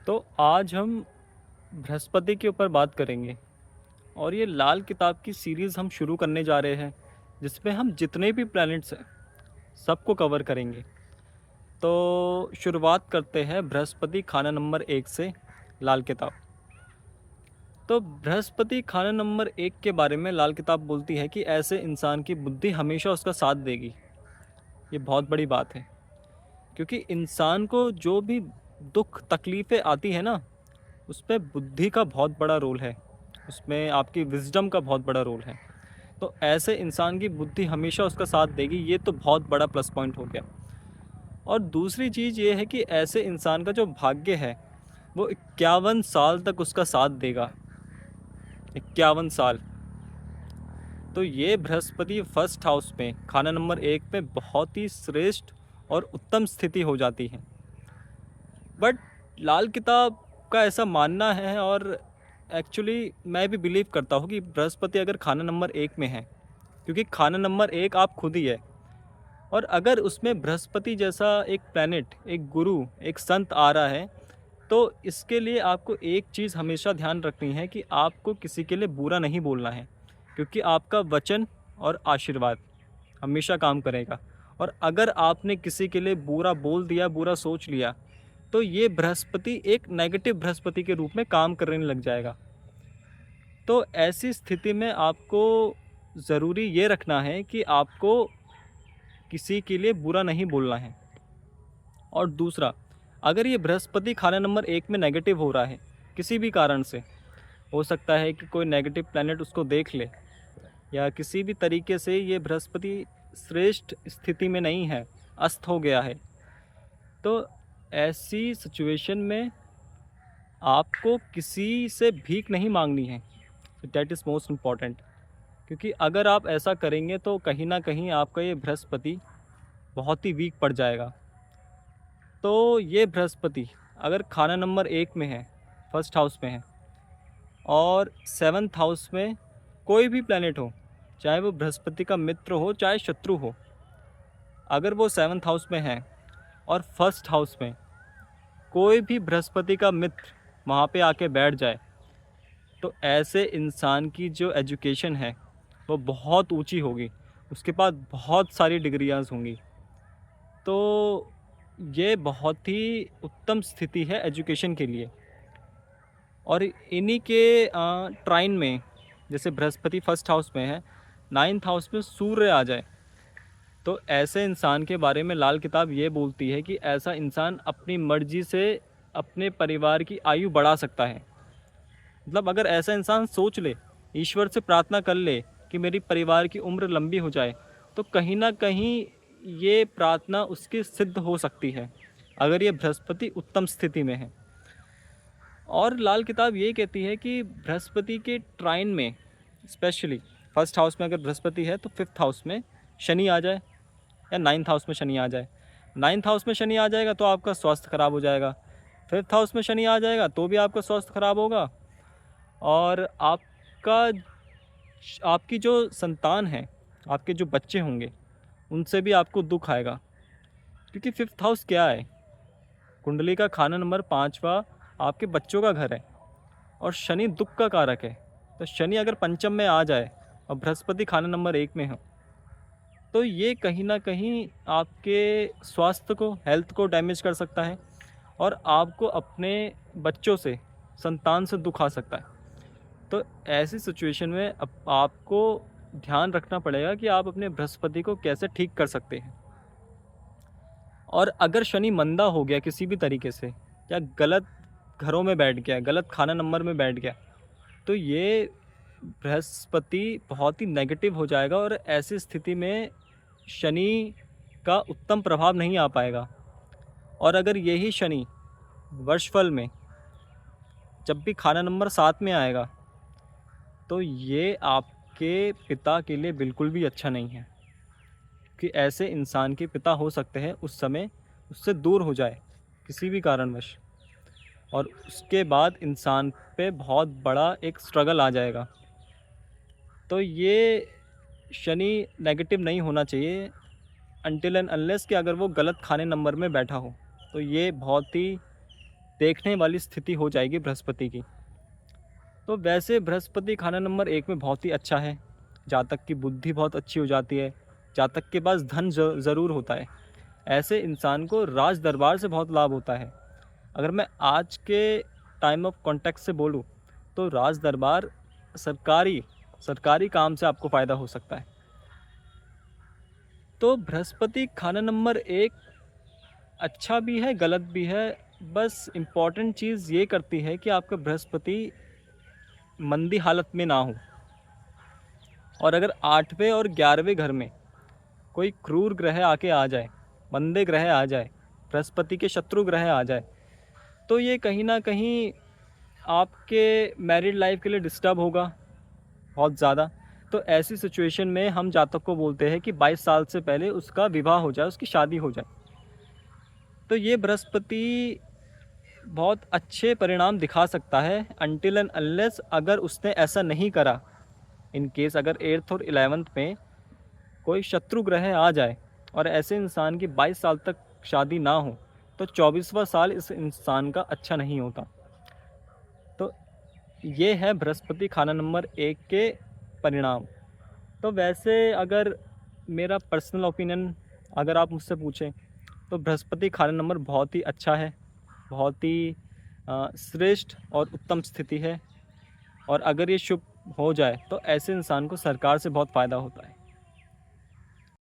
तो आज हम बृहस्पति के ऊपर बात करेंगे और ये लाल किताब की सीरीज़ हम शुरू करने जा रहे हैं जिसमें हम जितने भी प्लैनेट्स हैं सबको कवर करेंगे। तो शुरुआत करते हैं बृहस्पति खाना नंबर 1 से लाल किताब। तो बृहस्पति खाना नंबर 1 के बारे में लाल किताब बोलती है कि ऐसे इंसान की बुद्धि हमेशा उसका साथ देगी। ये बहुत बड़ी बात है क्योंकि इंसान को जो भी दुख तकलीफ़ें आती है ना, उसपे बुद्धि का बहुत बड़ा रोल है, उसमें आपकी विज़डम का बहुत बड़ा रोल है। तो ऐसे इंसान की बुद्धि हमेशा उसका साथ देगी, ये तो बहुत बड़ा प्लस पॉइंट हो गया। और दूसरी चीज़ ये है कि ऐसे इंसान का जो भाग्य है, वो 51 साल तक उसका साथ देगा। 51 साल। तो ये बृहस्पति फर्स्ट हाउस में खाना नंबर 1 में बहुत ही श्रेष्ठ और उत्तम स्थिति हो जाती है। बट लाल किताब का ऐसा मानना है और एक्चुअली मैं भी बिलीव करता हूँ कि बृहस्पति अगर खाना नंबर 1 में है, क्योंकि खाना नंबर 1 आप खुद ही है, और अगर उसमें बृहस्पति जैसा एक प्लैनेट, एक गुरु, एक संत आ रहा है, तो इसके लिए आपको एक चीज़ हमेशा ध्यान रखनी है कि आपको किसी के लिए बुरा नहीं बोलना है, क्योंकि आपका वचन और आशीर्वाद हमेशा काम करेगा। और अगर आपने किसी के लिए बुरा बोल दिया, बुरा सोच लिया, तो ये बृहस्पति एक नेगेटिव बृहस्पति के रूप में काम करने लग जाएगा। तो ऐसी स्थिति में आपको ज़रूरी ये रखना है कि आपको किसी के लिए बुरा नहीं बोलना है। और दूसरा, अगर ये बृहस्पति खाना नंबर 1 में नेगेटिव हो रहा है किसी भी कारण से, हो सकता है कि कोई नेगेटिव प्लैनेट उसको देख ले, या किसी भी तरीके से ये बृहस्पति श्रेष्ठ स्थिति में नहीं है, अस्त हो गया है, तो ऐसी सिचुएशन में आपको किसी से भीख नहीं मांगनी है। दैट इज़ मोस्ट इम्पॉर्टेंट, क्योंकि अगर आप ऐसा करेंगे तो कहीं ना कहीं आपका ये बृहस्पति बहुत ही वीक पड़ जाएगा। तो ये बृहस्पति अगर खाना नंबर 1 में है, फर्स्ट हाउस में है, और सेवन्थ हाउस में कोई भी प्लैनेट हो, चाहे वो बृहस्पति का मित्र हो चाहे शत्रु हो, अगर वो सेवन्थ हाउस में है और फर्स्ट हाउस में कोई भी बृहस्पति का मित्र वहाँ पे आके बैठ जाए, तो ऐसे इंसान की जो एजुकेशन है वो बहुत ऊंची होगी, उसके पास बहुत सारी डिग्रियाँ होंगी। तो ये बहुत ही उत्तम स्थिति है एजुकेशन के लिए। और इन्हीं के ट्राइन में, जैसे बृहस्पति फर्स्ट हाउस में है, नाइन्थ हाउस में सूर्य आ जाए, तो ऐसे इंसान के बारे में लाल किताब ये बोलती है कि ऐसा इंसान अपनी मर्जी से अपने परिवार की आयु बढ़ा सकता है। मतलब अगर ऐसा इंसान सोच ले, ईश्वर से प्रार्थना कर ले कि मेरी परिवार की उम्र लंबी हो जाए, तो कहीं ना कहीं ये प्रार्थना उसकी सिद्ध हो सकती है, अगर ये बृहस्पति उत्तम स्थिति में है। और लाल किताब ये कहती है कि बृहस्पति के ट्राइन में, स्पेशली फर्स्ट हाउस में अगर बृहस्पति है तो फिफ्थ हाउस में शनि आ जाए, या नाइन्थ हाउस में शनि आ जाए। नाइन्थ हाउस में शनि आ जाएगा तो आपका स्वास्थ्य खराब हो जाएगा, फिफ्थ हाउस में शनि आ जाएगा तो भी आपका स्वास्थ्य खराब होगा, और आपका आपकी जो संतान है, आपके जो बच्चे होंगे, उनसे भी आपको दुख आएगा। क्योंकि फिफ्थ हाउस क्या है, कुंडली का खाना नंबर 5वां आपके बच्चों का घर है, और शनि दुख का कारक है। तो शनि अगर पंचम में आ जाए और बृहस्पति खाना नंबर 1 में हो, तो ये कहीं ना कहीं आपके स्वास्थ्य को, हेल्थ को डैमेज कर सकता है, और आपको अपने बच्चों से, संतान से दुख आ सकता है। तो ऐसी सिचुएशन में अब आपको ध्यान रखना पड़ेगा कि आप अपने बृहस्पति को कैसे ठीक कर सकते हैं। और अगर शनि मंदा हो गया किसी भी तरीके से, या गलत घरों में बैठ गया, गलत खाना नंबर में बैठ गया, तो ये बृहस्पति बहुत ही नेगेटिव हो जाएगा, और ऐसी स्थिति में शनि का उत्तम प्रभाव नहीं आ पाएगा। और अगर यही शनि वर्षफल में जब भी खाना नंबर 7 में आएगा, तो ये आपके पिता के लिए बिल्कुल भी अच्छा नहीं है, कि ऐसे इंसान के पिता हो सकते हैं उस समय उससे दूर हो जाए किसी भी कारणवश, और उसके बाद इंसान पे बहुत बड़ा एक स्ट्रगल आ जाएगा। तो ये शनि नेगेटिव नहीं होना चाहिए अनटिल एंड अनलेस कि अगर वो गलत खाने नंबर में बैठा हो, तो ये बहुत ही देखने वाली स्थिति हो जाएगी बृहस्पति की। तो वैसे बृहस्पति खाना नंबर 1 में बहुत ही अच्छा है। जातक की बुद्धि बहुत अच्छी हो जाती है, जातक के पास धन ज़रूर होता है। ऐसे इंसान को राज दरबार से बहुत लाभ होता है। अगर मैं आज के टाइम ऑफ कॉन्टेक्स्ट से बोलूँ तो राज दरबार सरकारी सरकारी काम से आपको फ़ायदा हो सकता है। तो बृहस्पति खाना नंबर 1 अच्छा भी है, गलत भी है। बस इम्पॉर्टेंट चीज़ ये करती है कि आपका बृहस्पति मंदी हालत में ना हो। और अगर 8वें और 11वें घर में कोई क्रूर ग्रह आके आ जाए, मंदे ग्रह आ जाए, बृहस्पति के शत्रु ग्रह आ जाए, तो ये कहीं ना कहीं आपके मैरिड लाइफ के लिए डिस्टर्ब होगा बहुत ज़्यादा। तो ऐसी सिचुएशन में हम जातक को बोलते हैं कि 22 साल से पहले उसका विवाह हो जाए, उसकी शादी हो जाए। तो ये बृहस्पति बहुत अच्छे परिणाम दिखा सकता है अनटिल एंड अनलेस अगर उसने ऐसा नहीं करा। इन केस अगर 8th और 11th में कोई शत्रु ग्रह आ जाए और ऐसे इंसान की 22 साल तक शादी ना हो, तो 24वां साल इस इंसान का अच्छा नहीं होता। तो ये है बृहस्पति खाना नंबर 1 के परिणाम। तो वैसे अगर मेरा पर्सनल ओपिनियन अगर आप मुझसे पूछें तो बृहस्पति खाना नंबर बहुत ही अच्छा है, बहुत ही श्रेष्ठ और उत्तम स्थिति है। और अगर ये शुभ हो जाए तो ऐसे इंसान को सरकार से बहुत फ़ायदा होता है।